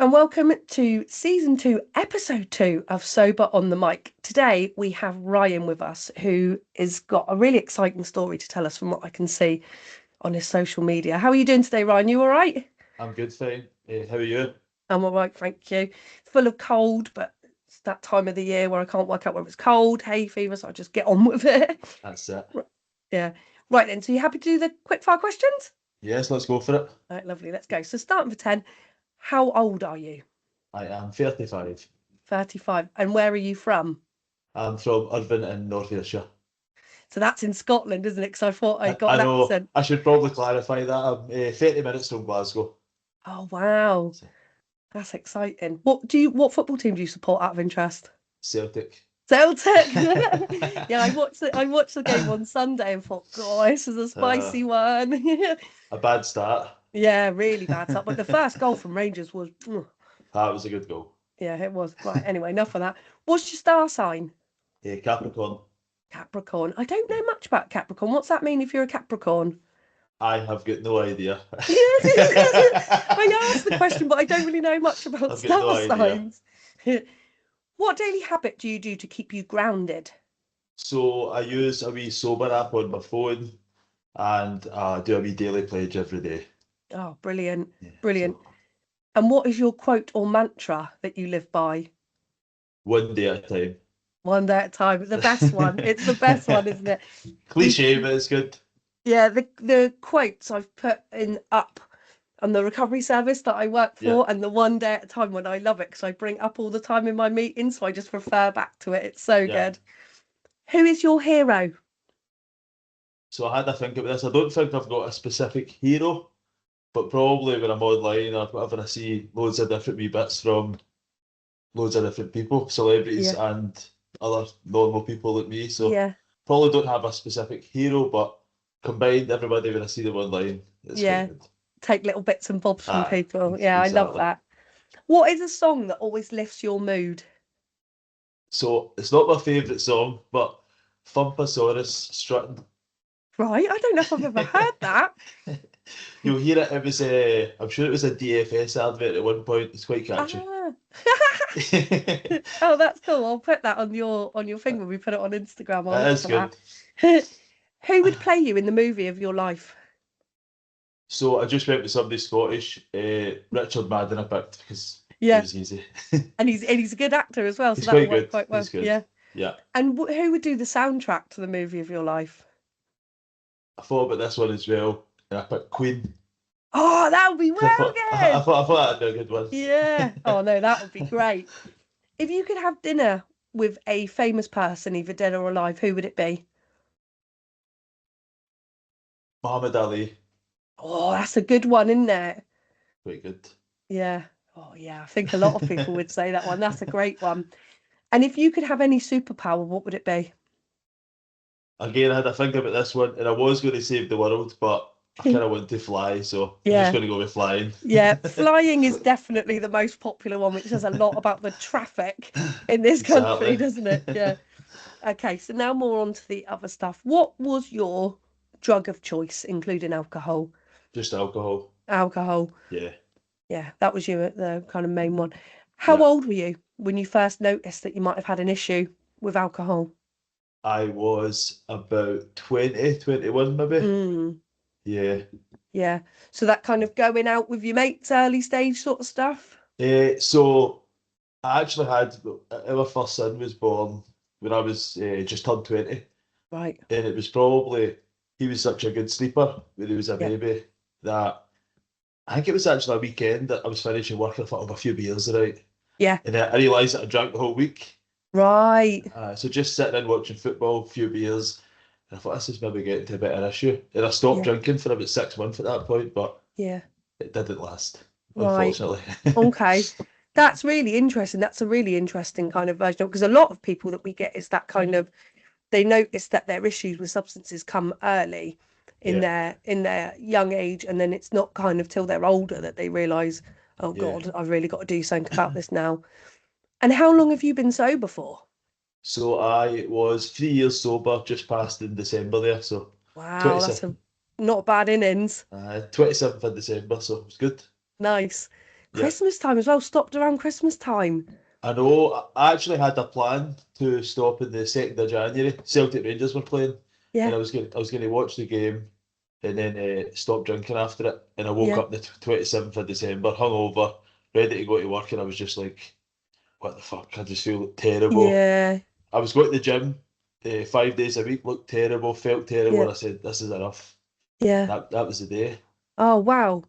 and welcome to season 2, episode 2 of Sober on the Mic. Today we have Ryan with us, who has got a really exciting story to tell us from what I can see on his social media. How are you doing today, Ryan? You all right? I'm good, fine. How are you? I'm all right, thank you. Full of cold, but it's that time of the year where I can't work out whether it's cold, hay fever, so I just get on with it. That's it. Yeah. Right then, so you happy to do the quick fire questions? Yes, let's go for it. All right, lovely, let's go. So starting for 10, how old are you? I am 35. 35. And where are you from? I'm from Irvine in North Ayrshire. So that's in Scotland, isn't it? Because I thought I got I an know, accent. I should probably clarify that. I'm 30 minutes from Glasgow. Oh wow, that's exciting. What football team do you support out of interest? Celtic. Celtic. Yeah, I watched the game on Sunday and thought, God, this is a spicy one. A bad start. Yeah, really bad start. But the first goal from Rangers was, That was a good goal. yeah, it was. Right, anyway, enough of that. What's your star sign? Capricorn. Capricorn. I don't know much about Capricorn. What's that mean if you're a Capricorn? I have got no idea. I asked the question, but I don't really know much about I've got no star idea. signs. What daily habit do you do to keep you grounded? So I use a wee sober app on my phone and do a wee daily pledge every day. Oh, brilliant. Yeah, Brilliant. so And what is your quote or mantra that you live by? one day at a time. One day at a time. The best one. It's the best one, isn't it? Cliche, but it's good. Yeah, the quotes I've put in up on the recovery service that I work for, Yeah. and the one day at a time when I love it because I bring it up all the time in my meetings, so I just refer back to it. It's so Yeah. good. Who is your hero? So I had to think about this. I don't think I've got a specific hero, but probably when I'm online or whatever, I see loads of different wee bits from loads of different people, celebrities Yeah. and other normal people like me. So Yeah. probably don't have a specific hero, but combined everybody when I see them online, it's Yeah. quite good. Take little bits and bobs from Aye, people. Yeah, I love exactly. that. What is a song that always lifts your mood? So it's not my favourite song, but Thumpasaurus strutting. Right, I don't know if I've ever heard that. You'll hear it. It was I'm sure it was a DFS advert at one point. It's quite catchy. Ah. Oh, that's cool. I'll put that on your thing when we put it on Instagram. I'll It look is for good. that. Who would play you in the movie of your life? So I just went with somebody Scottish, Richard Madden I picked because it Yeah, was easy. and he's a good actor as well, so He's that'll quite work good. quite well. He's good. Yeah. Yeah. And who would do the soundtrack to the movie of your life? I thought about this one as well, and I picked Queen. Oh, that would be 'Cause well good. I thought that'd be a good one. Yeah. Oh no, that would be great. If you could have dinner with a famous person, either dead or alive, who would it be? Muhammad Ali, Oh, that's a good one, isn't it? quite good. Yeah. Oh, yeah. I think a lot of people would say that one. That's a great one. And if you could have any superpower, what would it be? Again, I had to think about this one, and I was going to save the world, but I kind of want to fly, so I'm just Yeah. going to go with flying. Yeah. Flying is definitely the most popular one, which says a lot about the traffic in this country, Exactly. doesn't it? Yeah. Okay. So now more on to the other stuff. What was your drug of choice, including alcohol? Just alcohol. Alcohol. Yeah. Yeah. That was the kind of main one. How Yeah. old were you when you first noticed that you might have had an issue with alcohol? I was about 20, 21 maybe. Mm. Yeah. Yeah. So that kind of going out with your mates, early stage sort of stuff. So I actually had our first son was born when I was just turned 20, Right. and it was probably he was such a good sleeper when he was a Yeah. baby that I think it was actually a weekend that I was finishing work and I thought of a few beers, right? Yeah. And I realised that I drank the whole week. Right. So just sitting in watching football, a few beers, and I thought this is maybe getting to a bit of an issue. And I stopped Yeah. drinking for about 6 months at that point, but Yeah. it didn't last, Right. unfortunately. Okay. That's really interesting. That's a really interesting kind of version because a lot of people that we get is that kind of they notice that their issues with substances come early in Yeah, their young age, and then it's not kind of till they're older that they realise, oh yeah. God, I've really got to do something about this now. And how long have you been sober for? So I was 3 years sober, just passed in December there, so Wow, that's 27, a not bad innings. 27th of December, so it was good. Nice. Yeah. Christmas time as well. Stopped around Christmas time. I know. I actually had a plan to stop on the 2nd of January. Celtic Rangers were playing, and Yeah, I was going to watch the game and then stop drinking after it. And I woke yeah, up the 27th of December, hungover, ready to go to work, and I was just like, "What the fuck?" I just feel terrible. yeah, I was going to the gym 5 days a week, looked terrible, felt terrible, yeah, and I said, "This is enough." yeah. That was the day. Oh, wow.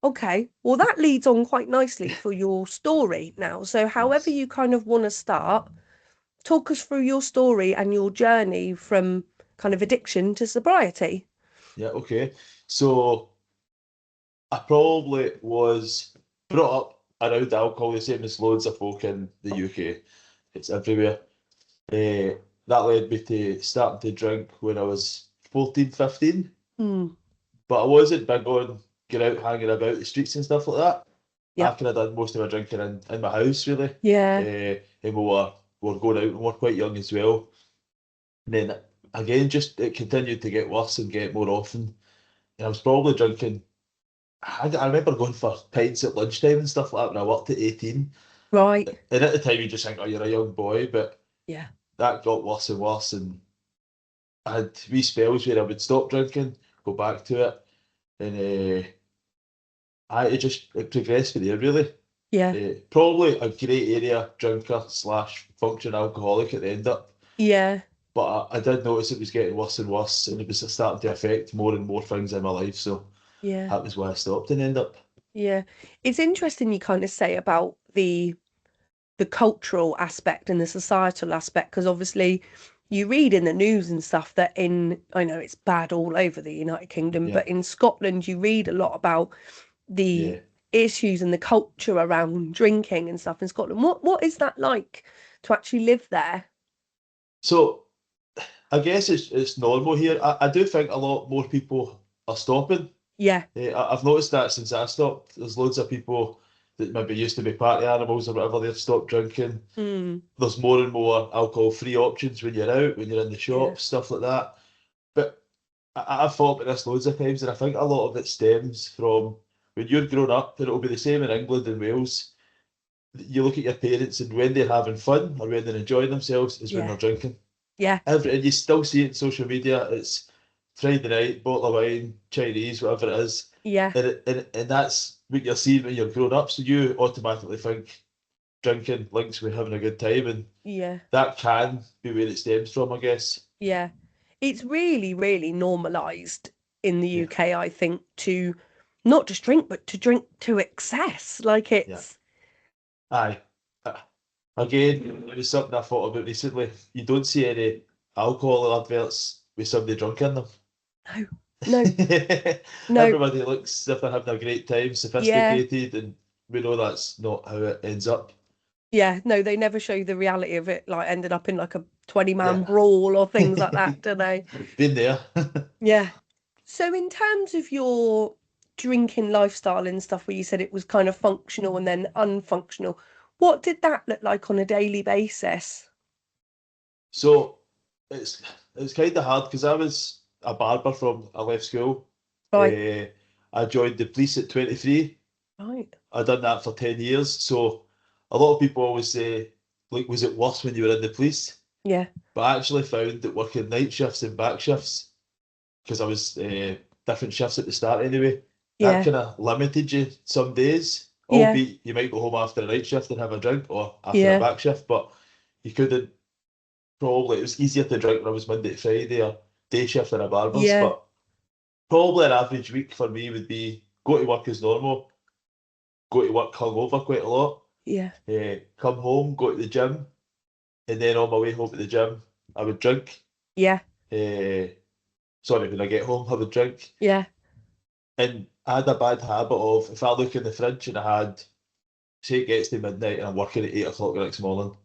Okay. Well, that leads on quite nicely for your story now. So, however Yes. you kind of want to start, talk us through your story and your journey from kind of addiction to sobriety. Yeah. Okay. So I probably was brought up around alcohol, the same as loads of folk in the UK. It's everywhere. That led me to starting to drink when I was 14, 15. Hmm. But I wasn't big on getting out, hanging about the streets and stuff like that. I Yep. kind of done most of my drinking in my house, really. Yeah. And we were going out and we were quite young as well. And then again, just it continued to get worse and get more often. And I was probably drinking. I remember going for pints at lunchtime and stuff like that when I worked at 18. Right. And at the time, you just think, oh, you're a young boy. But Yeah. that got worse and worse. And I had wee spells where I would stop drinking, go back to it. And it progressed from there, really. Yeah. Probably a great area drinker slash functioning alcoholic at the end up. Yeah. But I did notice it was getting worse and worse, and it was starting to affect more and more things in my life. So Yeah. that was why I stopped and end up. Yeah. It's interesting you kind of say about the cultural aspect and the societal aspect because obviously you read in the news and stuff that in I know it's bad all over the United Kingdom, Yeah, but in Scotland you read a lot about the yeah. issues and the culture around drinking and stuff in Scotland. What is that like to actually live there? So I guess it's normal here. I do think a lot more people are stopping. Yeah. I've noticed that since I stopped. There's loads of people that maybe used to be party animals or whatever, they've stopped drinking. Mm. There's more and more alcohol-free options when you're out, when you're in the Yeah. shops, stuff like that. But I've thought about this loads of times, and I think a lot of it stems from when you're grown up, and it'll be the same in England and Wales. You look at your parents, and when they're having fun or when they're enjoying themselves is when Yeah. they're drinking. Yeah. And you still see it in social media. It's Friday night, bottle of wine, Chinese, whatever it is, Yeah. and that's what you're seeing when you're grown up. So you automatically think drinking links with having a good time, and Yeah. that can be where it stems from, I guess. Yeah. It's really, really normalized in the Yeah, UK, I think, to not just drink, but to drink to excess. Like yeah. it's Aye. Uh, Again, it was something I thought about recently. You don't see any alcohol adverts with somebody drunk in them. no, no, no. Everybody looks as if they're having a great time, Yeah. sophisticated, and we know that's not how it ends up. Yeah, no, they never show the reality of it, like ended up in like a 20-man Yeah. brawl or things like that, do they? Been there. Yeah. So in terms of your drinking lifestyle and stuff where you said it was kind of functional and then unfunctional, what did that look like on a daily basis? So it's it's kind of hard because I was a barber from I left school. Right, Uh, I joined the police at 23. right. I done that for 10 years. So a lot of people always say, like, was it worse when you were in the police? Yeah, But I actually found that working night shifts and back shifts, because I was different shifts at the start anyway, that yeah, kind of limited you some days. yeah, Albeit you might go home after a night shift and have a drink or after a yeah, back shift, but you couldn't probably, it was easier to drink when I was Monday to Friday or day shift in a barber's, yeah, but probably an average week for me would be go to work as normal, go to work hungover quite a lot, yeah, come home, go to the gym, and then on my way home to the gym, I would drink. yeah, Uh, Sorry, when I get home, I would drink. yeah, And I had a bad habit of if I look in the fridge and I had, say it gets to midnight and I'm working at 8 o'clock the next morning,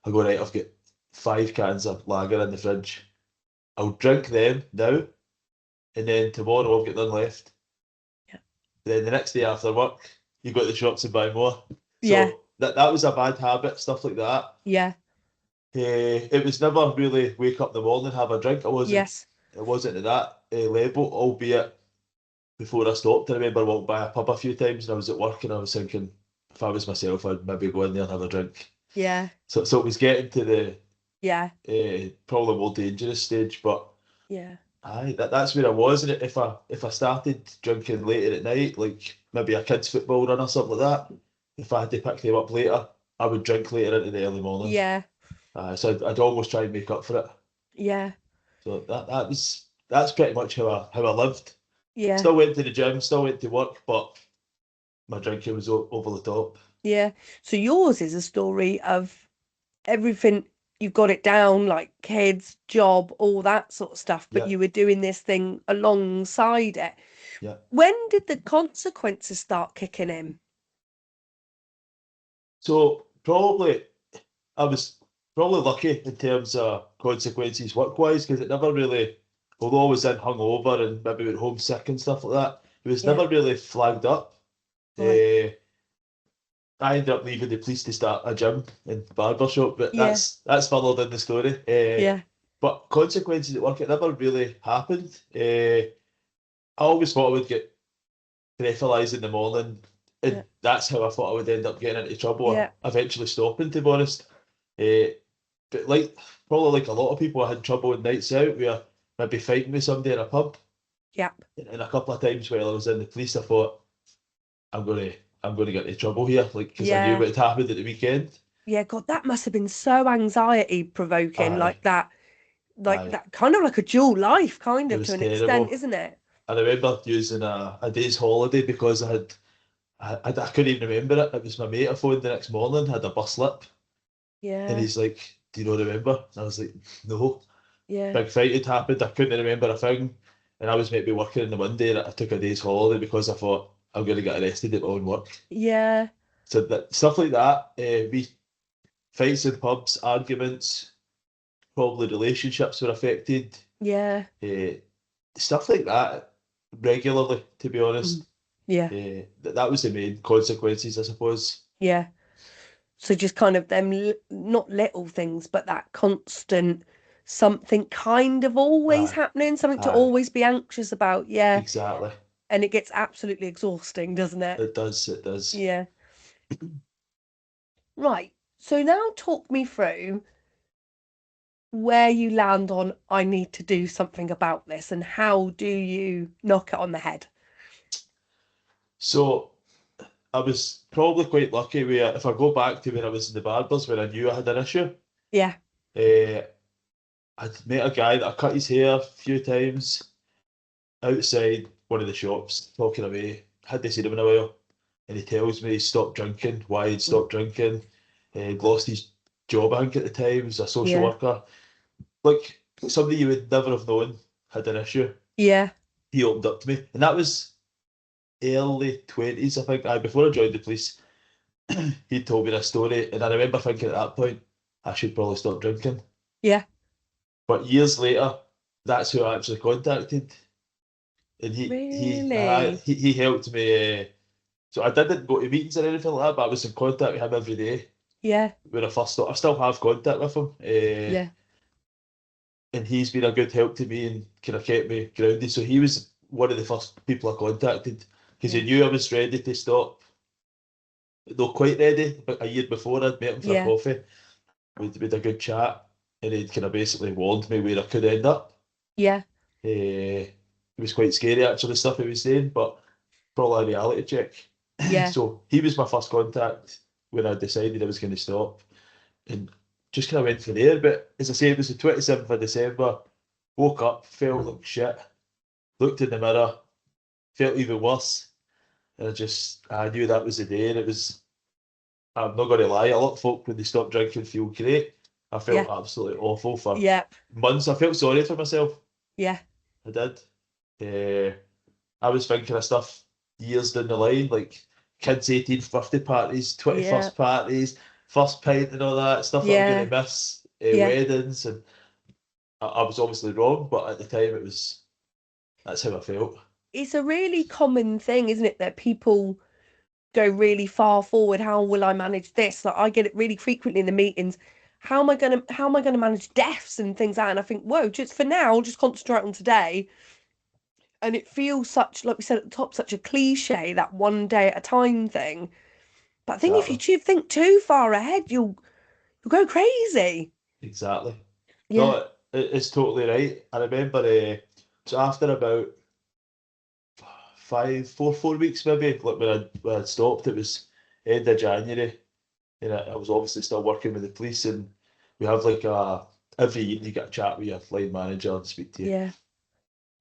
I go, right, I've got 5 cans of lager in the fridge. I'll drink them now, and then tomorrow I've got none left. yeah, Then the next day after work, you go to the shops and buy more. yeah, So that was a bad habit, stuff like that. yeah, It was never really wake up in the morning have a drink. yes, It wasn't at that level, albeit before I stopped. I remember I walked by a pub a few times and I was at work and I was thinking, if I was myself, I'd maybe go in there and have a drink. Yeah. So it was getting to the Yeah. probably more dangerous stage, but Yeah. aye, that's where I was. And if I started drinking later at night, like maybe a kids' football run or something like that, if I had to pick them up later, I would drink later into the early morning. Yeah. So I'd almost try and make up for it. Yeah. So that's pretty much how I lived. Yeah. Still went to the gym, still went to work, but my drinking was over the top. Yeah. So yours is a story of everything. You've got it down, like kids, job, all that sort of stuff, but Yeah, you were doing this thing alongside it. yeah. When did the consequences start kicking in? So probably I was probably lucky in terms of consequences work-wise because it never really, although I was in hungover and maybe went home sick and stuff like that, it was Yeah. never really flagged up. Right. Uh, I ended up leaving the police to start a gym and barber shop, but Yeah. that's further in the story. Yeah. But consequences at work, it never really happened. I always thought I would get breathalyzed in the morning, Yeah. and that's how I thought I would end up getting into trouble or Yeah. eventually stopping, to be honest. Uh, but like probably like a lot of people, I had trouble with nights out where maybe fighting with somebody in a pub, Yep. and a couple of times while I was in the police, I thought I'm gonna I'm gonna get into trouble here, like because I knew Yeah. what had happened at the weekend. Yeah. God, that must have been so anxiety provoking, Aye, like aye, that, kind of like a dual life, kind it of to was an extent, terrible. isn't it? I remember using a day's holiday because I couldn't even remember it. It was my mate I phoned the next morning, had a bus slip, and Yeah. he's like, "Do you not remember?" And I was like, "No." Yeah. Big fight had happened. I couldn't remember a thing, and I was maybe working in the Monday, and I took a day's holiday because I thought I'm going to get arrested at my own work. Yeah. So that stuff like that, we fights in pubs, arguments, probably relationships were affected, Yeah. uh, stuff like that regularly. To be Mm. honest, Yeah. that was the main consequences, I suppose. Yeah. So just kind of them, not little things, but that constant something kind of always Aye, happening, something to aye, always be anxious about. Yeah. exactly. And it gets absolutely exhausting, doesn't it? It does, it does. Yeah. Right. So now talk me through where you land on I need to do something about this and how do you knock it on the head? So I was probably quite lucky where if I go back to when I was in the barbers when I knew I had an issue, Yeah. uh, I'd met a guy that I cut his hair a few times outside one of the shops, talking away. Hadn't seen him in a while, and he tells me he stopped drinking. Why he'd Mm. stopped drinking? He'd lost his job, I think, at the time as a social Yeah. worker. Like somebody you would never have known had an issue. Yeah. He opened up to me, and that was early 20s, I think. Before I joined the police, he told me this story, and I remember thinking at that point, I should probably stop drinking. Yeah. But years later, that's who I actually contacted, and Really? he helped me. So I didn't go to meetings or anything like that, but I was in contact with him every day Yeah. when I first started. I still have contact with him, Yeah. and he's been a good help to me and kind of kept me grounded. So he was one of the first people I contacted because he Yeah. knew I was ready to stop. Not quite ready, but a year before I'd met him for a Yeah. coffee. We'd a good chat, and he'd kind of basically warned me where I could end up. Yeah. It was quite scary actually, the stuff he was saying, but probably a reality check. Yeah. So he was my first contact when I decided I was going to stop, and just kind of went from there. But as I say, it was the 27th of December. Woke up, felt like shit, looked in the mirror, felt even worse, and I knew that was the day. And it was, I'm not going to lie, a lot of folk when they stop drinking feel great. I Yeah. felt absolutely awful for Yeah. months. I felt sorry for myself. Yeah. I did. Uh, I was thinking of stuff years down the line, like kids' 18th birthday parties, Yeah. 21st parties, first pint and all that stuff that I'm going Yeah. to miss, Yeah. weddings, and I was obviously wrong, but at the time that's how I felt. It's a really common thing, isn't it, that people go really far forward. How will I manage this? Like I get it really frequently in the meetings. How am I gonna manage deaths and things like that? And I think, whoa, just for now, just concentrate on today. And it feels such, like we said at the top, such a cliche, that one day at a time thing. But I think if exactly, you think too far ahead, you'll go crazy. exactly. Yeah, No, it's totally right. I remember, so after about 4 weeks maybe, like when I stopped, it was end of January, and I was obviously still working with the police, and we have like every year you get a chat with your line manager and speak to you. yeah,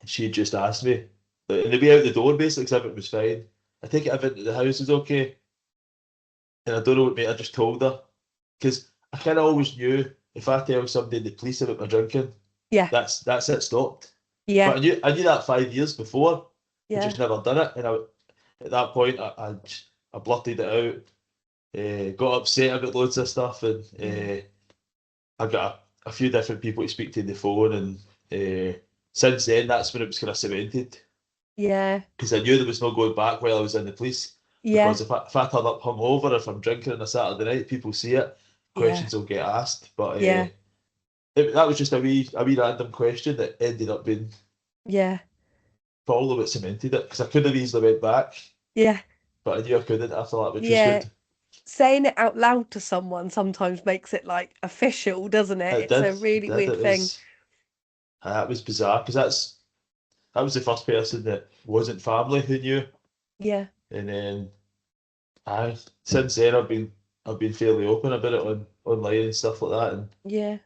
And she just asked me, like, and the way out the door basically, because everything was fine. I take it everything at the house is okay, and I don't know what mate I just told her, because I kind of always knew if I tell somebody in the police about my drinking, yeah, that's it stopped. yeah, But I knew that 5 years before. I yeah, just never done it, and at that point I blurted it out, got upset about loads of stuff, and yeah, I got a few different people to speak to on the phone, and since then that's when it was kind of cemented, yeah, because I knew there was no going back while I was in the police. yeah, Because if I turn up hungover, if I'm drinking on a Saturday night, people see it, yeah, questions will get asked. But yeah, that was just a wee random question that ended up being yeah, probably what cemented it. Because I could have easily went back, yeah, but I knew I couldn't after that, which was yeah. good. Saying it out loud to someone sometimes makes it like official, doesn't it? It It's did, a it really did. weird thing. That was bizarre because that was the first person that wasn't family who knew, Yeah, and then I since then I've been fairly open about it online and stuff like that, and yeah,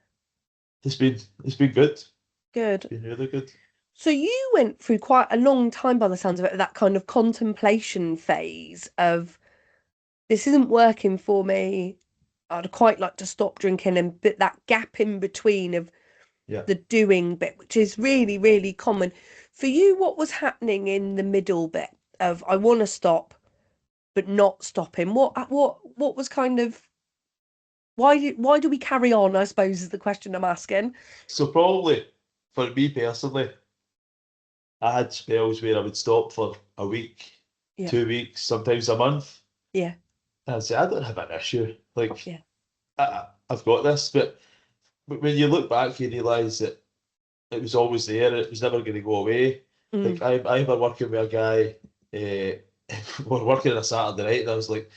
it's been good. It's good. been really good. So you went through quite a long time by the sounds of it, that kind of contemplation phase of this isn't working for me. I'd quite like to stop drinking, and but that gap in between of Yeah. the doing bit, which is really, really common. For you, what was happening in the middle bit of I want to stop but not stopping? What was kind of why do we carry on, I suppose, is the question I'm asking. So probably for me personally, I had spells where I would stop for a week, Yeah, 2 weeks, sometimes a month, yeah, and I'd say I don't have an issue. Like yeah, I've got this, but when you look back, you realise that it was always there. It was never going to go away. Like mm, I remember working with a guy. We're working on a Saturday night, and I was like,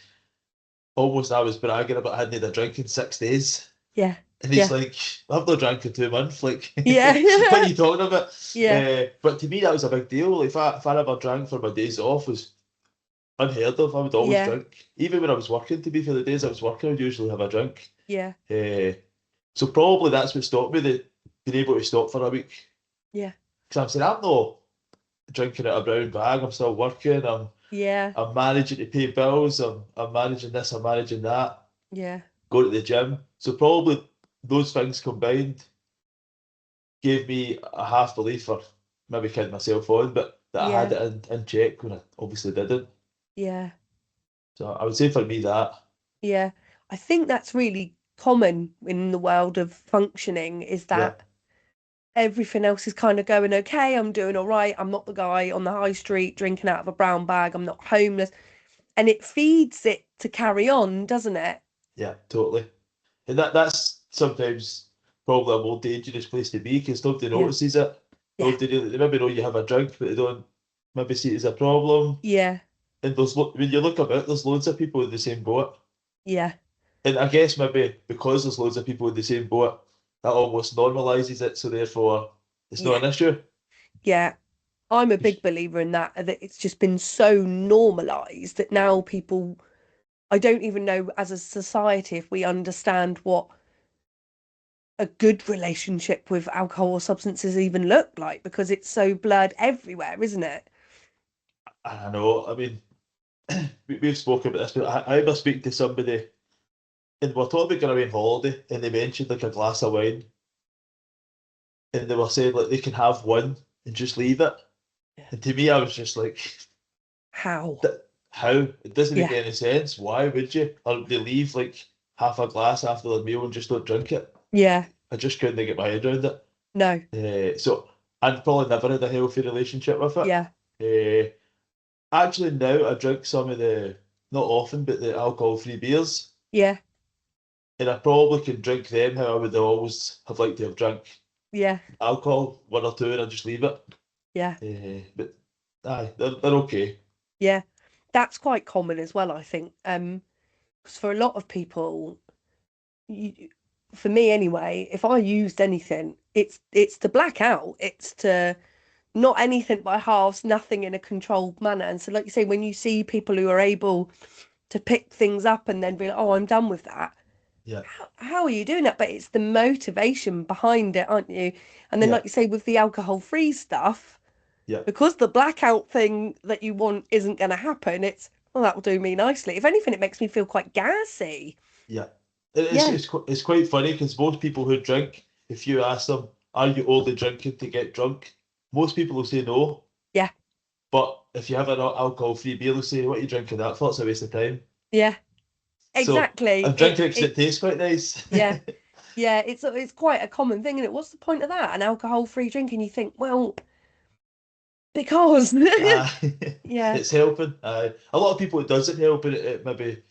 almost I was bragging about I hadn't had a drink in 6 days. yeah, And he's yeah, like, I've not drank in 2 months. Like, what are yeah, you talking about? yeah, But to me, that was a big deal. Like, if I ever drank for my days off, was unheard of. I would always yeah, drink. Even when I was working, to be for the days I was working, I would usually have a drink. yeah, Uh, so probably that's what stopped me, being able to stop for a week. yeah, Because I'm saying, I'm not drinking out a brown bag. I'm still working. yeah, I'm managing to pay bills. I'm managing this. I'm managing that. yeah, Go to the gym. So probably those things combined gave me a half belief, or maybe kidding myself on, but that I had yeah, it in check when I obviously didn't. yeah, So I would say for me that, yeah. I think that's really common in the world of functioning is yeah, that everything else is kind of going okay. I'm doing all right. I'm not the guy on the high street drinking out of a brown bag. I'm not homeless. And it feeds it to carry on, doesn't it? yeah, totally. And that's sometimes probably a more dangerous place to be because nobody Yeah. notices it. Yeah. Nobody really, they maybe know you have a drink, but they don't maybe see it as a problem. Yeah. And when you look about, there's loads of people in the same boat. Yeah. And I guess maybe because there's loads of people in the same boat, that almost normalizes it. So therefore, it's not Yeah. an issue. Yeah. I'm a big believer in that it's just been so normalized that now people, I don't even know as a society if we understand what a good relationship with alcohol or substances even look like because it's so blurred everywhere, isn't it? I know. I mean, we've spoken about this, but I ever speak to somebody and we're talking about going away on holiday, and they mentioned like a glass of wine, and they were saying like they can have one and just leave it. Yeah. And to me, I was just like, How? How? It doesn't make Yeah. any sense. Why would you? Or they leave like half a glass after their meal and just don't drink it. Yeah. I just couldn't get my head around it. No. So I've probably never had a healthy relationship with Yeah. it. Actually, now I drink some of not often, but the alcohol-free beers, Yeah. and I probably can drink them how I would always have liked to have drank Yeah. alcohol, one or two, and I just leave it. Yeah. But aye, they're okay. Yeah. That's quite common as well, I think. Because for a lot of people, you, for me anyway, if I used anything, it's to black out. It's to not anything by halves, nothing in a controlled manner. And so, like you say, when you see people who are able to pick things up and then be like, oh, I'm done with that. Yeah, How are you doing that? But it's the motivation behind it, aren't you? And then, yeah, like you say, with the alcohol-free stuff, yeah, because the blackout thing that you want isn't going to happen, it's, well, that will do me nicely. If anything, it makes me feel quite gassy. yeah. Yeah, It's quite funny because most people who drink, if you ask them, are you only drinking to get drunk? Most people will say no. yeah, But if you have an alcohol-free beer, they'll say, what are you drinking that for? It's a waste of time. yeah, So exactly. I'm drinking it because it tastes quite nice. Yeah, yeah, it's quite a common thing, isn't it? What's the point of that? An alcohol-free drink, and you think, well, because Uh, yeah, it's helping. A lot of people it doesn't help and it maybe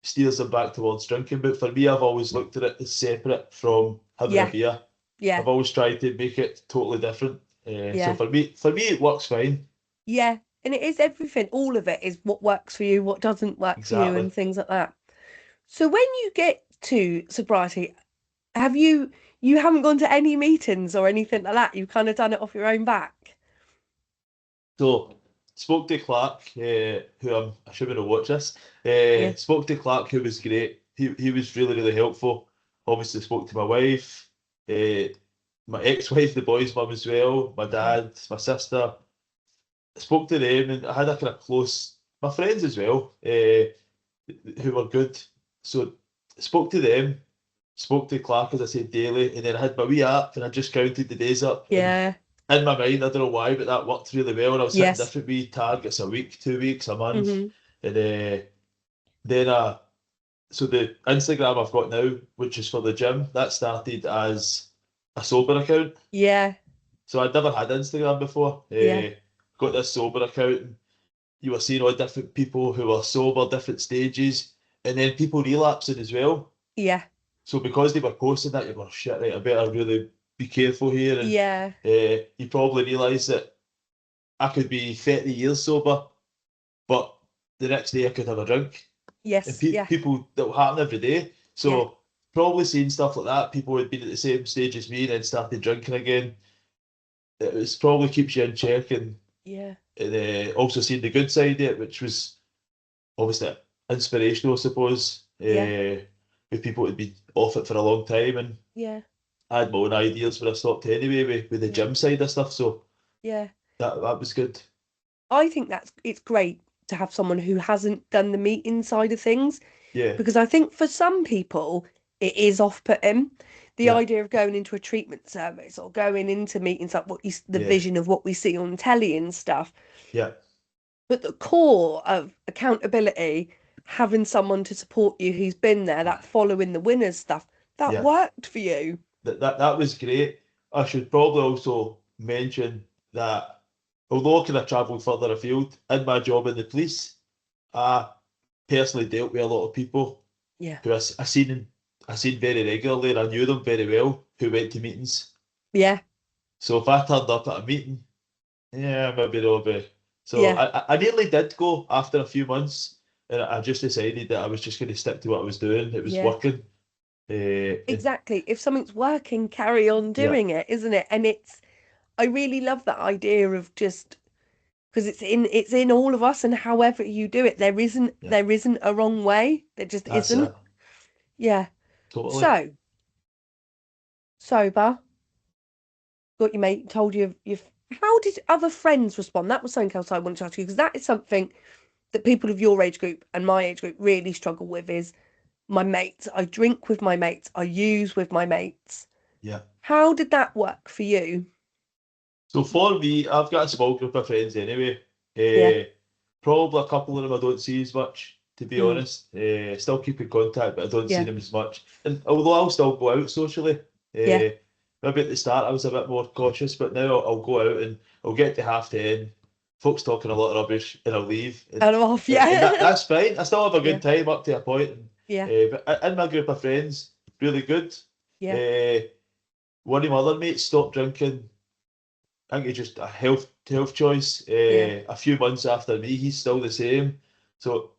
steers them back towards drinking. But for me, I've always looked at it as separate from having a yeah, beer. yeah, I've always tried to make it totally different. So yeah, for me, it works fine. yeah. And it is everything. All of it is what works for you, what doesn't work for you, Exactly. and things like that. So when you get to sobriety, have you haven't gone to any meetings or anything like that? You've kind of done it off your own back. So spoke to Clark, who I should have watched this. Yeah, Spoke to Clark, who was great. He was really helpful. Obviously spoke to my wife, uh, my ex-wife, the boys' mum as well, my yeah, dad, my sister. Spoke to them, and I had a kind of close, my friends as well, who were good. So spoke to them, spoke to Clark as I said daily, and then I had my wee app, and I just counted the days up, and yeah, in my mind, I don't know why, but that worked really well. And I was hitting yes. different wee targets a week, 2 weeks, a month. Hmm. And then, so the Instagram I've got now, which is for the gym, that started as a sober account. Yeah, So I'd never had Instagram before. yeah, Got this sober account, and you were seeing all different people who were sober, different stages, and then people relapsing as well. yeah, So because they were posting that, you were shit, right, I better really be careful here. And yeah, you probably realise that I could be 30 years sober, but the next day I could have a drink. And yes, yeah, people, that will happen every day. yeah, So probably seeing stuff like that, people had been at the same stage as me and then started drinking again. It was probably keeps you in check yeah, and also seeing the good side of it, which was obviously inspirational, I suppose, yeah, with people who'd been off it for a long time. And yeah, I had my own ideas when I stopped anyway with the yeah, gym side of stuff. So yeah. that was good. I think it's great to have someone who hasn't done the meeting side of things, Yeah, because I think for some people it is off-putting. The yeah, idea of going into a treatment service or going into meetings like the yeah, vision of what we see on telly and stuff. yeah, But the core of accountability, having someone to support you who's been there, that following the winners stuff, that yeah. worked for you. That was great. I should probably also mention that although I could have travelled further afield in my job in the police, I personally dealt with a lot of people Yeah. who I seen very regularly and I knew them very well who went to meetings. Yeah. So if I turned up at a meeting, yeah, maybe they'll be. So Yeah. I nearly did go after a few months and I just decided that I was just going to stick to what I was doing. It was Yeah. working. And Exactly. If something's working, carry on yeah, doing it, isn't it? And I really love that idea of just because it's in all of us, and however you do it, yeah, there isn't a wrong way. There just that's it. isn't. Yeah. Totally. So, sober, got your mate, told you've how did other friends respond? That was something else I wanted to ask you, because that is something that people of your age group and my age group really struggle with is my mates. I drink with my mates, I use with my mates. Yeah. How did that work for you? So for me, I've got a small group of friends anyway. Yeah. Probably a couple of them I don't see as much, to be Mm. honest. Still keep in contact, but I don't see Yeah. them as much. And although I'll still go out socially, Yeah. maybe at the start I was a bit more cautious, but now I'll go out and I'll get to 10:30, folks talking a lot of rubbish, and I'll leave. And I'm off. And Yeah. that's fine. I still have a Yeah. good time up to a point. And, Yeah. but in my group of friends, really good. Yeah. Uh, One of my other mates stopped drinking. I think it's just a health choice. Yeah. A few months after me, he's still the same. So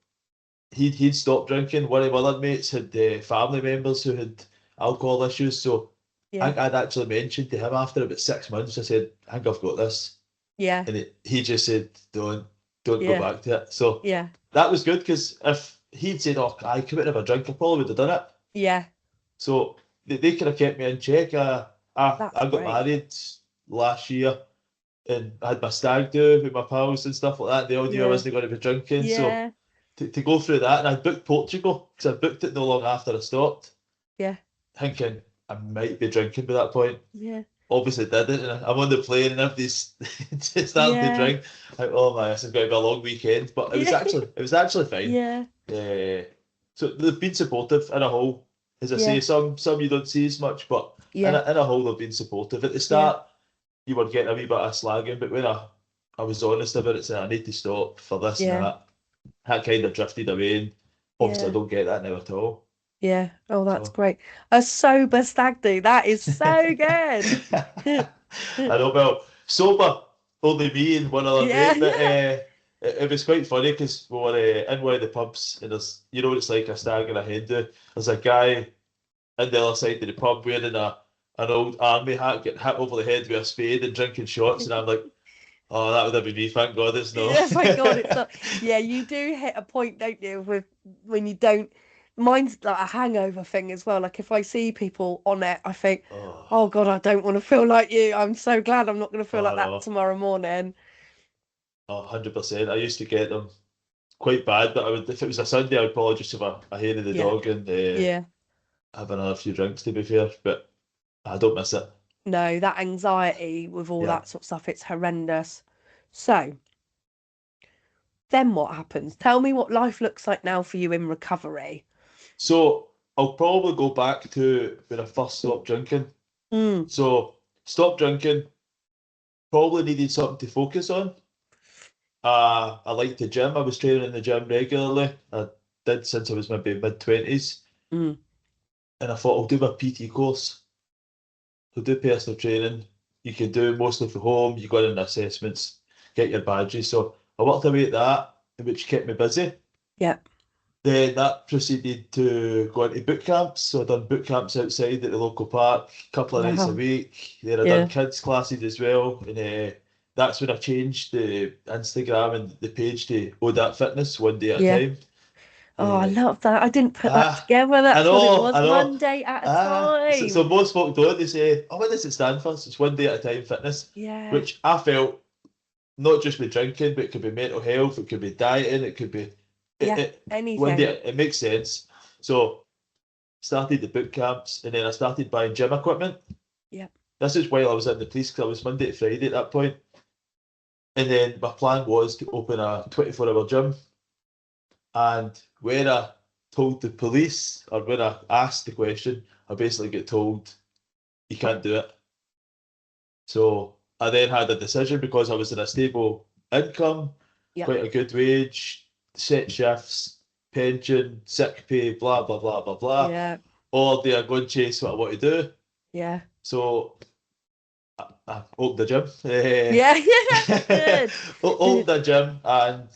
he'd stopped drinking. One of my other mates had family members who had alcohol issues, so I Yeah. think I'd actually mentioned to him after about 6 months. I said, "I think I've got this," Yeah. and he just said, "Don't go Yeah. back to it." So Yeah. that was good because if he'd said, "Oh, I come out and have a drink," I probably would have done it. Yeah. So they kind of kept me in check. That's I got great. married last year and I had my stag do with my pals and stuff like that. They all knew I Yeah. wasn't going to be drinking. So Yeah. to go through that, and I booked Portugal because I booked it no long after I stopped, Yeah. thinking I might be drinking by that point. Yeah. Obviously didn't, and I'm on the plane and everybody's just starting to Yeah. drink. Like, oh my, this is going to be a long weekend, but Yeah. it was actually fine. Yeah. So they've been supportive in a whole. As I say, Yeah. some you don't see as much, but Yeah. in a whole they've been supportive. At the Yeah. start, you were getting a wee bit of slagging, but when I was honest about it, saying I need to stop for this and Yeah. that kind of drifted away, and obviously I Yeah. don't get that now at all. Yeah. Oh, that's So great. A sober stag do. That is so good. I know, well, sober, only me and one other Yeah. mate, but it was quite funny because we were in one of the pubs, and there's, you know what it's like, a stag and a hen do. There's a guy in the other side of the pub wearing an old army hat, getting hit over the head with a spade and drinking shots, and I'm like, oh, that would have been me, thank God it's no. Yeah, thank God it's not. Yeah, you do hit a point, don't you, with when you don't. Mine's like a hangover thing as well. Like if I see people on it, I think, Oh, oh God, I don't want to feel like you. I'm so glad I'm not going to feel like oh that no, tomorrow morning. 100%. I used to get them quite bad, but I would, if it was a Sunday, I would probably just have a hair of the Yeah, dog and yeah. have another few drinks, to be fair, but I don't miss it. No, that anxiety with all Yeah. that sort of stuff, it's horrendous. So, then what happens? Tell me what life looks like now for you in recovery. So I'll probably go back to when I first stopped drinking. Mm, So stopped drinking, probably needed something to focus on. I liked the gym. I was training in the gym regularly. I did since I was maybe mid-20s. mm, And I thought I'll do my PT course. I'll do personal training. You can do mostly from home. You go in assessments, get your badges. So I worked away at that, which kept me busy. yeah. Then that proceeded to go into boot camps. So I done boot camps outside at the local park, a couple of nights a Wow. week. Then I done Yeah. kids classes as well. And that's when I changed the Instagram and the page to ODAAT Fitness, one day at a Yeah. time. Oh, I Uh, love that. I didn't put that ah, together. I That's what it know, was. I know. One day at a So time. most folk don't. They say, "Oh, what does it stand for?" So it's one day at a time fitness, Yeah. which I felt not just with drinking, but it could be mental health, it could be dieting, it could be Yeah. one Anything. day it makes sense. So started the boot camps, and then I started buying gym equipment. Yeah. This is while I was in the police because I was Monday to Friday at that point. And then my plan was to open a 24-hour gym. And when I told the police, or when I asked the question, I basically get told, you can't do it. So I then had a decision because I was in a stable income, Yeah. quite a good wage, set shifts, pension, sick pay, blah, blah, blah, blah, blah. Yeah. Or do I go and chase what I want to do? Yeah. So I opened the gym. Yeah. Yeah. Opened Good. the gym, and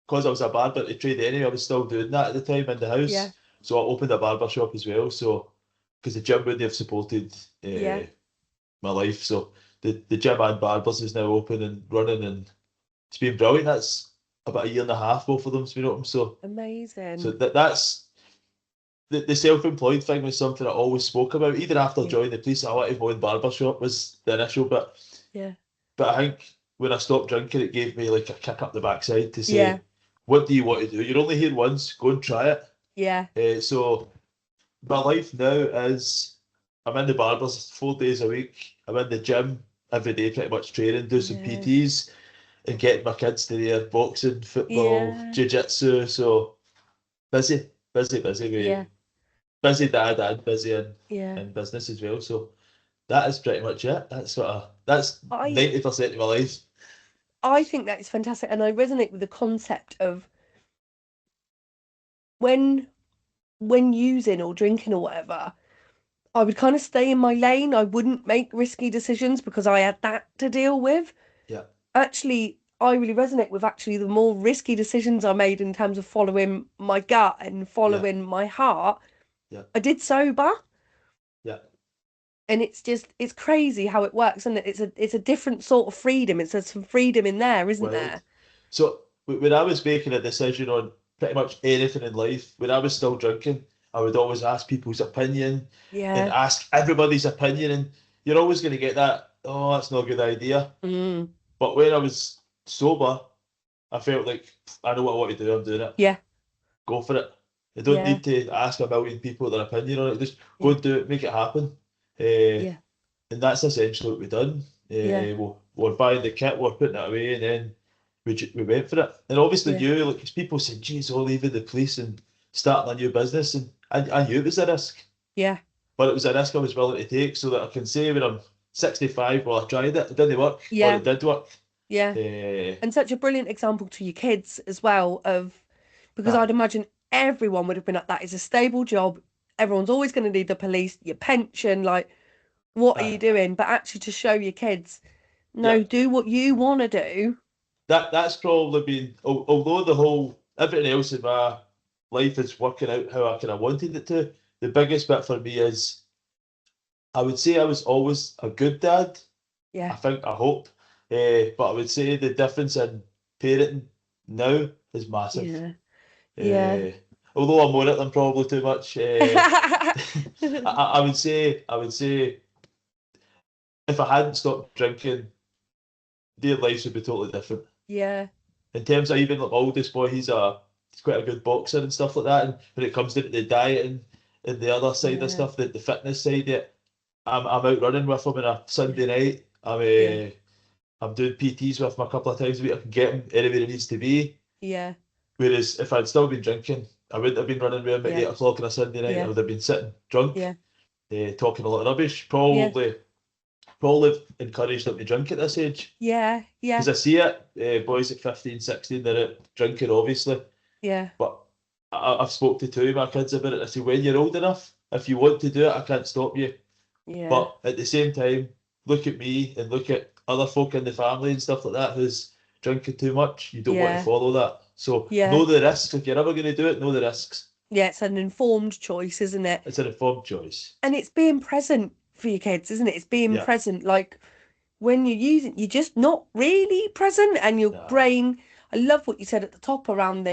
because I was a barber to trade anyway, I was still doing that at the time in the Yeah. house. So I opened a barber shop as well. So because the gym wouldn't have supported Yeah. my life, so the gym and barbers is now open and running, and it's been brilliant. That's about a year and a half both of them's been open. So Amazing. that's the self-employed thing was something I always spoke about. Even after Yeah. joining the police, I wanted my own barber shop was the initial bit. Yeah. But I think when I stopped drinking, it gave me like a kick up the backside to Yeah. say, what do you want to do? You're only here once, go and try it. Yeah. So my life now is I'm in the barbers 4 days a week. I'm in the gym every day, pretty much training, do some Yeah. PTs and getting my kids to their boxing, football, Yeah. jiu-jitsu. So busy, busy, busy. Yeah. Busy dad and busy Yeah. in business as well. So that is pretty much it. That's I 90% of my life. I think that is fantastic, and I resonate with the concept of when using or drinking or whatever, I would kind of stay in my lane. I wouldn't make risky decisions because I had that to deal with. Yeah. Actually, I really resonate with actually the more risky decisions I made in terms of following my gut and Yeah, following my heart. yeah, I did sober, yeah. and it's crazy how it works, and it's a different sort of freedom. It's some freedom in there, isn't Wild. there? So when I was making a decision on pretty much anything in life, when I was still drinking, I would always ask people's opinion and Yeah. ask everybody's opinion, and you're always going to get that, oh, that's not a good idea. Mm. But when I was sober, I felt like I know what I want to do, I'm doing it. Yeah. Go for it. I don't Yeah. need to ask a million people their opinion on it. Just go Yeah. and do it, make it happen. Uh, Yeah. and that's essentially what we've done. Yeah. We're buying the kit, we're putting it away, and then we went for it. And obviously, Yeah. you, like, 'cause people said, geez, all leaving the police and starting a new business. And I knew it was a risk, Yeah. but it was a risk I was willing to take so that I can say when I'm 65, well, I tried it, it didn't work, or Yeah. it did work. Yeah. Uh, And such a brilliant example to your kids as well of because I'd aye, imagine everyone would have been like that is a stable job. Everyone's always going to need the police, your pension, like what are you aye, doing? But actually to show your kids, yeah. no, do what you want to do. That's probably been, although the whole, everything else in my life is working out how I kind of wanted it to, the biggest bit for me is I would say I was always a good dad. Yeah. I hope. But I would say the difference in parenting now is massive. Yeah. Yeah. Uh, although I'm on it them probably too much, I would say if I hadn't stopped drinking, their lives would be totally different. Yeah. In terms of even like my oldest boy, he's quite a good boxer and stuff like that. And when it comes to the diet and the other side of Yeah. stuff, the fitness side, yeah, I'm out running with him on a Sunday night. Yeah. I'm doing PTs with him a couple of times a week. I can get him anywhere he needs to be. Yeah. Whereas if I'd still been drinking, I wouldn't have been running with him at Yeah. 8 o'clock on a Sunday night. I Yeah. would have been sitting drunk, Yeah. talking a lot of rubbish. Yeah. Probably encouraged them to drink at this age. Yeah. Yeah. Because I see it, boys at 15, 16, they're out drinking, obviously. Yeah. But I've spoke to two of my kids about it. I say, when you're old enough, if you want to do it, I can't stop you. Yeah. But at the same time, look at me and look at other folk in the family and stuff like that who's drinking too much. You don't want to Yeah. follow that. So Yeah. know the risks. If you're ever going to do it, know the risks. Yeah. It's an informed choice, isn't it? It's an informed choice. And it's being present for your kids, isn't it? It's being Yeah. present. Like when you're using, you're just not really present, and your Yeah. brain. I love what you said at the top around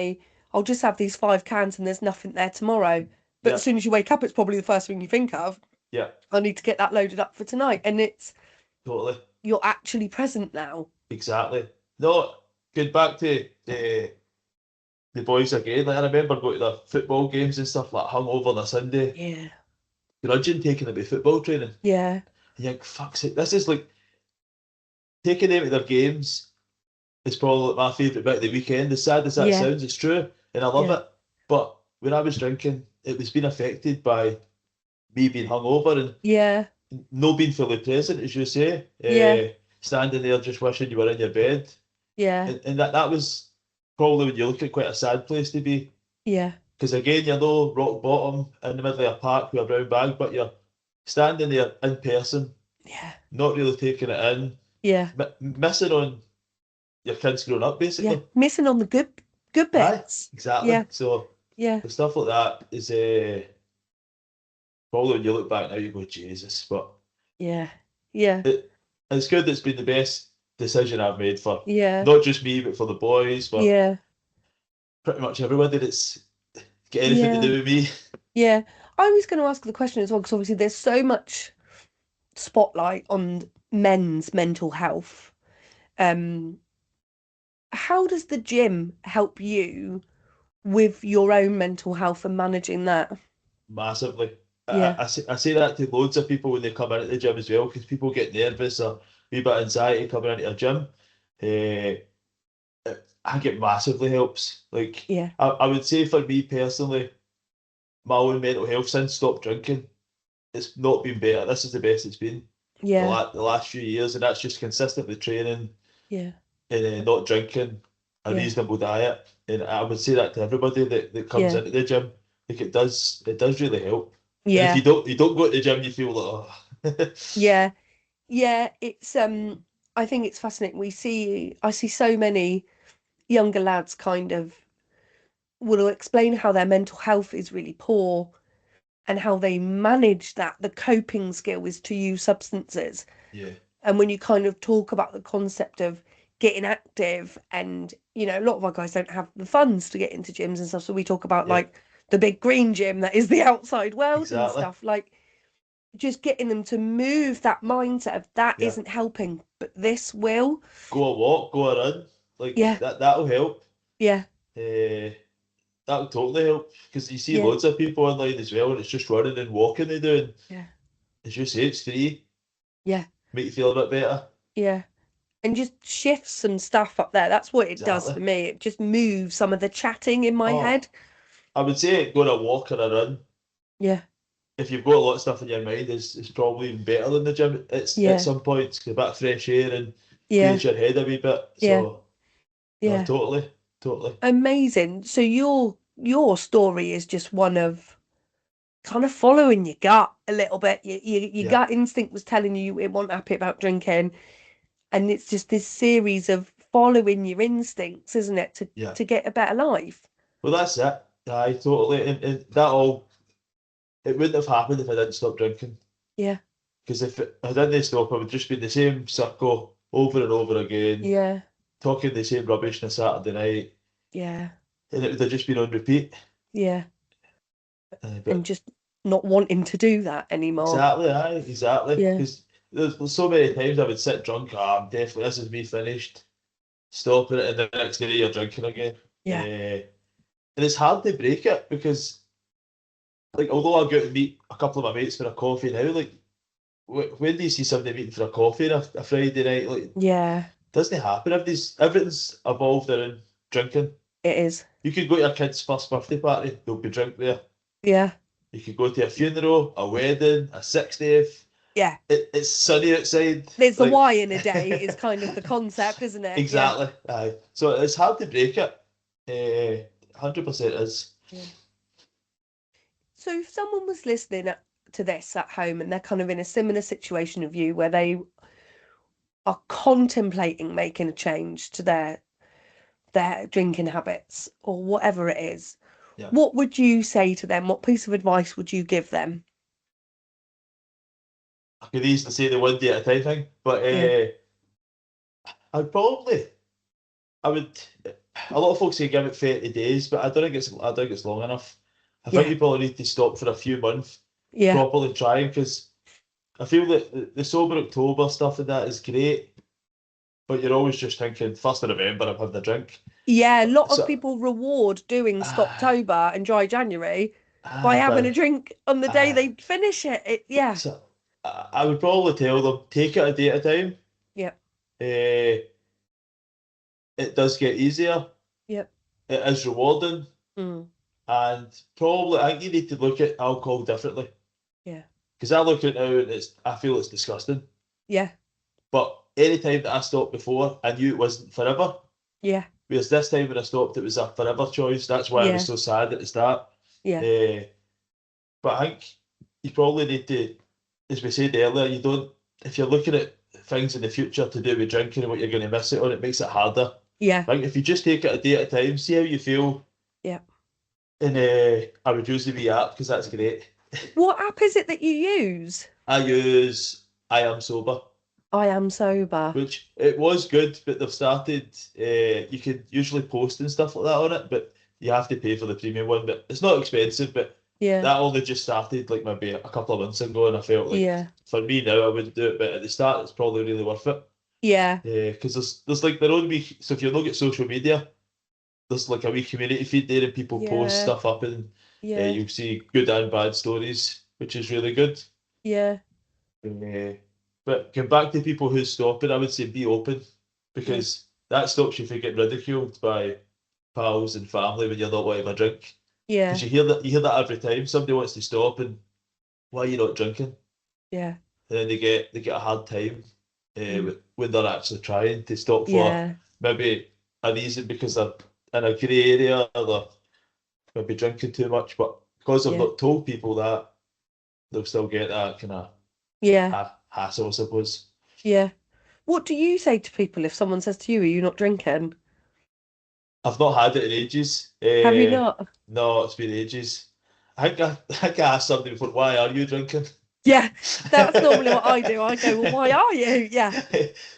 I'll just have these 5 cans and there's nothing there tomorrow. But Yeah. as soon as you wake up, it's probably the first thing you think of. Yeah. I need to get that loaded up for tonight. And Totally. you're actually present now. Exactly. No, going back to the boys again. Like I remember going to the football games and stuff like hungover on a Sunday, Yeah. grudging taking them to football training. Yeah. And you think, fuck's sake, this is like taking them to their games is probably like my favourite bit of the weekend. As sad as that Yeah. sounds, it's true, and I love Yeah. it. But when I was drinking, it was being affected by me being hungover Yeah. and no being fully present, as you say. Yeah. Standing there just wishing you were in your bed. Yeah. And that was probably when you look at quite a sad place to be. Yeah. Because again, you're no rock bottom in the middle of a park with a brown bag, but you're standing there in person, Yeah. not really taking it in, Yeah. missing on your kids growing up, Yeah. basically. Missing on the good Aye, bits. exactly. Yeah. So Yeah. the stuff like that is probably when you look back now, you go, Jesus. But Yeah. Yeah. it's good that it's been the best decision I've made for Yeah. not just me, but for the boys, for Yeah. pretty much everybody that's got anything to Yeah. do with me. Yeah. I was going to ask the question as well, because obviously there's so much spotlight on men's mental health. How does the gym help you with your own mental health and managing that? Massively. Yeah. I say that to loads of people when they come into the gym as well, because people get nervous or a wee bit of anxiety coming into a gym. Uh, I think it massively helps. Like, Yeah. I would say for me personally, my own mental health since stopped drinking, it's not been better. This is the best it's been Yeah. the last few years, and that's just consistently training Yeah. and not drinking, a Yeah. reasonable diet. And I would say that to everybody that comes Yeah. into the gym. Like it does really help. And if Yeah. you don't go to the gym, you feel like, oh. Yeah. Yeah. It's I think it's fascinating. I see so many younger lads kind of will explain how their mental health is really poor and how they manage that. The coping skill is to use substances. Yeah, And when you kind of talk about the concept of getting active, and a lot of our guys don't have the funds to get into gyms and stuff, so we talk about yeah, like the big green gym that is the outside world and exactly. stuff, like just getting them to move that mindset of that Yeah, isn't helping, but this will. go a walk, go a run, like Yeah, that'll help. yeah, Uh, that'll totally help because you see yeah, loads of people online as well, and it's just running and walking they do. And yeah, as you say, it's free, yeah, make you feel a bit better. yeah. And just shifts some stuff up there. That's what it does Exactly. for me. It just moves some of the chatting in my head. Oh, I would say going a walk or a run. Yeah, If you've got a lot of stuff in your mind, is probably even better than the gym. It's at yeah, some point it's a bit of fresh air and yeah, clears your head a wee bit. yeah, So no, yeah. totally, totally. Amazing. So your story is just one of kind of following your gut a little bit. Your Yeah, gut instinct was telling you it wasn't happy about drinking, and it's just this series of following your instincts, isn't it, yeah. to get a better life? Well, that's it. Aye, totally. And that all, it wouldn't have happened if I didn't stop drinking. Yeah, Because if I didn't stop, I would just be in the same circle over and over again, yeah, talking the same rubbish on a Saturday night, yeah, and it would have just been on repeat. yeah. And But just not wanting to do that anymore. exactly, aye, exactly. Yeah, Because there's so many times I would sit drunk, I'm definitely, this is me finished, stopping it, and the next day you're drinking again. yeah, And it's hard to break it because, like, although I go out and meet a couple of my mates for a coffee now, like, when do you see somebody meeting for a coffee on a Friday night? Like, yeah. doesn't happen. Everything's evolved around drinking. It is. You could go to a kid's first birthday party, there'll be drink there. Yeah, You could go to a funeral, a wedding, a 60th. yeah. It's sunny outside. There's the Like, why in a day is kind of the concept, isn't it? Yeah, exactly. Aye. So it's hard to break it. 100% is. yeah. So if someone was listening to this at home and they're kind of in a similar situation of you where they are contemplating making a change to their drinking habits or whatever it is, Yeah. what would you say to them? What piece of advice would you give them? I could easily say the one day at a time thing, but Yeah, I'd probably, I would, a lot of folks say give it 30 days, but I don't think it's long enough. I think yeah, you probably need to stop for a few months, yeah, properly trying, because I feel that the Sober October stuff and that is great, but you're always just thinking, 1st of November, I'm having a drink. yeah. A lot of So, people reward doing ah, Stoptober and Dry January by ah, having a but, drink on the day ah, they finish it. Yeah, so I would probably tell them, take it a day at a time. yep, Uh, it does get easier. yep, It is rewarding. mm, And probably, I think you need to look at alcohol differently. yeah, Because I look at it now and I feel it's disgusting. yeah, But any time that I stopped before, I knew it wasn't forever. yeah, Whereas this time when I stopped, it was a forever choice. That's why I was yeah, so sad at the start. yeah, Uh, but I think you probably need to, as we said earlier, you don't, if you're looking at things in the future to do with drinking and what you're going to miss it on, it makes it harder. yeah, I think if you just take it a day at a time, see how you feel, yeah. and I would use the wee app because that's great. What app is it that you use? I use I Am Sober, I am sober. which it was good, but they've started. You can usually post and stuff like that on it, but you have to pay for the premium one. But it's not expensive. But Yeah, that only just started like maybe a couple of months ago, and I felt like yeah, for me now I wouldn't do it, but at the start it's probably really worth it. yeah, Because there's like their own wee. So if you look at social media, there's like a wee community feed there, and people post yeah, stuff up, and yeah, you'll see good and bad stories, which is really good. yeah, Uh, but going back to people who stop it, I would say be open yeah, because that stops you from getting ridiculed by pals and family when you're not wanting a drink. Because yeah, you hear that every time somebody wants to stop and why are you not drinking? yeah, And then they get a hard time mm, when they're actually trying to stop for yeah, maybe a reason because they're in a grey area or they're maybe drinking too much, but because I've yeah, not told people that, they'll still get that kind of yeah, hassle, I suppose. yeah. What do you say to people if someone says to you, "Are you not drinking?" I've not had it in ages. Have you not? No, it's been ages. I think I asked somebody before, why are you drinking? Yeah, that's normally what I do. I go, "Well, why are you?" Yeah,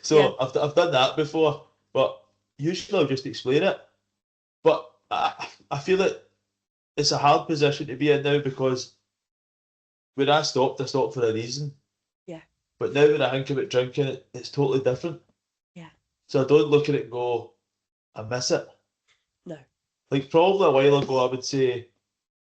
yeah, So I've done that before, but usually I'll just explain it. But I feel that it's a hard position to be in now because when I stopped for a reason. yeah, But now when I think about drinking, it's totally different. yeah. So I don't look at it and go, I miss it. No. Like probably a while ago, I would say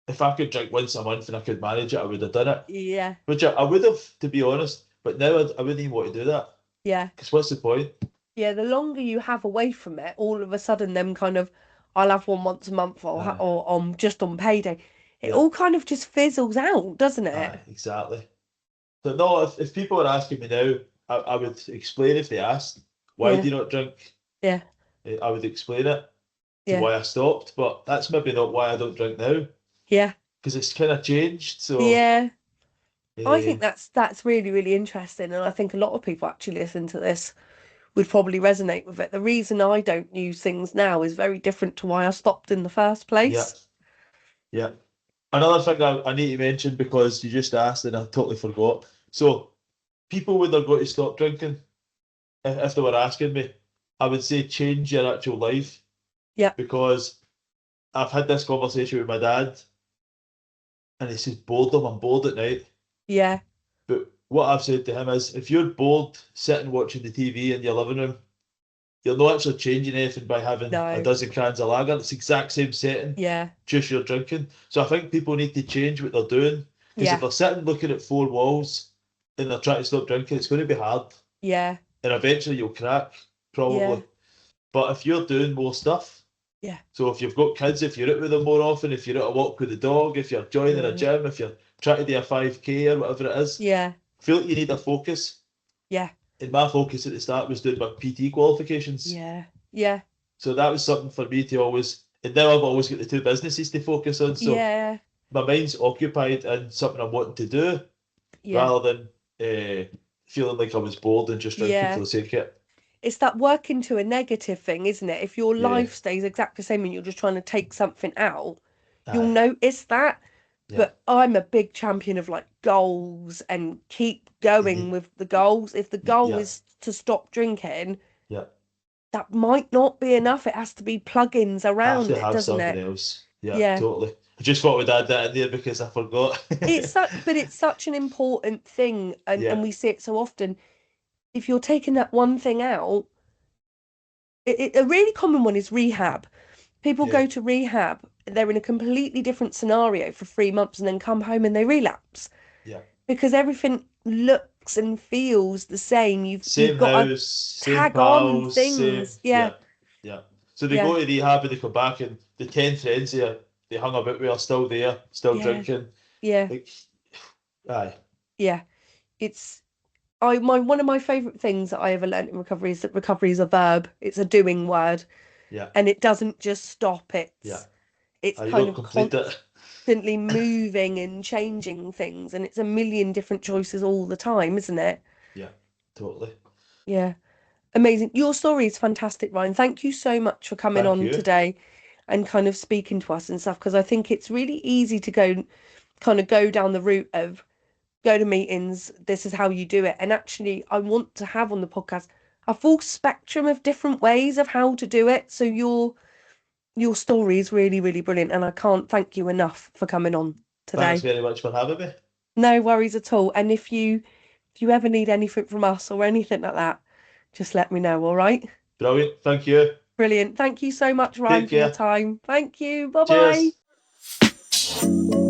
if I could drink once a month and I could manage it, I would have done it. Yeah, Which I would have, to be honest. But now I wouldn't even want to do that. yeah. Because what's the point? Yeah, the longer you have away from it, all of a sudden, them kind of, I'll have one once a month, Aye, or on just on payday. It yeah, all kind of just fizzles out, doesn't aye, it? exactly. So no, if people are asking me now, I would explain if they asked, why Yeah, do you not drink? yeah, I would explain it to yeah, why I stopped, but that's maybe not why I don't drink now, yeah, because it's kind of changed. So, yeah. I think uh, that's really, really interesting, and I think a lot of people actually listen to this would probably resonate with it. The reason I don't use things now is very different to why I stopped in the first yeah, place. yeah. Another thing I need to mention because you just asked and I totally forgot. So, people when they're going to stop drinking, if they were asking me, I would say change your actual life Yeah, because I've had this conversation with my dad and he says, boredom, I'm bored at night. yeah, But what I've said to him is, if you're bored sitting watching the TV in your living room, you're not actually changing anything by having a no, dozen cans of lager. It's the exact same setting, yeah, just you're drinking. So I think people need to change what they're doing because if yeah, they're sitting looking at four walls and they're trying to stop drinking, it's going to be hard. yeah, And eventually you'll crack, yeah, probably. But if you're doing more stuff, yeah, so if you've got kids, if you're out with them more often, if you're out a walk with the dog, if you're joining a yeah, gym, if you're trying to do a 5K or whatever it is, yeah, I feel like you need a focus. yeah, And my focus at the start was doing my PT qualifications. yeah, yeah, So that was something for me to always, and now I've always got the two businesses to focus on. So yeah, my mind's occupied in something I'm wanting to do yeah, rather than feeling like I was bored and just drinking for yeah. the sake of it. It's that work into a negative thing, isn't it? If your Yeah, life stays exactly the same and you're just trying to take something out, you'll aye, notice that. yeah. But I'm a big champion of like goals and keep You going need, with the goals. If the goal yeah, is to stop drinking, yeah. that might not be enough. It has to be plugins Have around to it, have doesn't something it? else. Yeah, Yeah. totally. I just thought we'd add that in there because I forgot. But it's such an important thing, and Yeah, we see it so often. If you're taking that one thing out, a really common one is rehab. People yeah, go to rehab, they're in a completely different scenario for 3 months and then come home and they relapse yeah. because everything looks and feels the same. You've Same got to house, same tag on pals, same. things. Yeah, Yeah, yeah. So they yeah, go to rehab and they come back, and the 10 friends they hung about with are still there, still yeah, drinking. yeah, Like, aye, yeah. It's I my one of my favorite things that I ever learned in recovery is that recovery is a verb. It's a doing word, yeah, and it doesn't just stop. yeah. It's You kind don't of complete it. constantly moving and changing things, and it's a million different choices all the time, isn't it? Yeah, totally. Yeah. Amazing. Your story is fantastic, Ryan. Thank you so much for coming Thank on you. today and kind of speaking to us and stuff, because I think it's really easy to go down the route of go to meetings, this is how you do it. And actually, I want to have on the podcast a full spectrum of different ways of how to do it. So your story is really, really brilliant, and I can't thank you enough for coming on Thanks today. very much for having me. No worries at all. And if you ever need anything from us or anything like that, just let me know, all right? Brilliant. Thank you. Brilliant. Thank you so much, Ryan, Take for your care. time. Thank you. Bye bye. Cheers.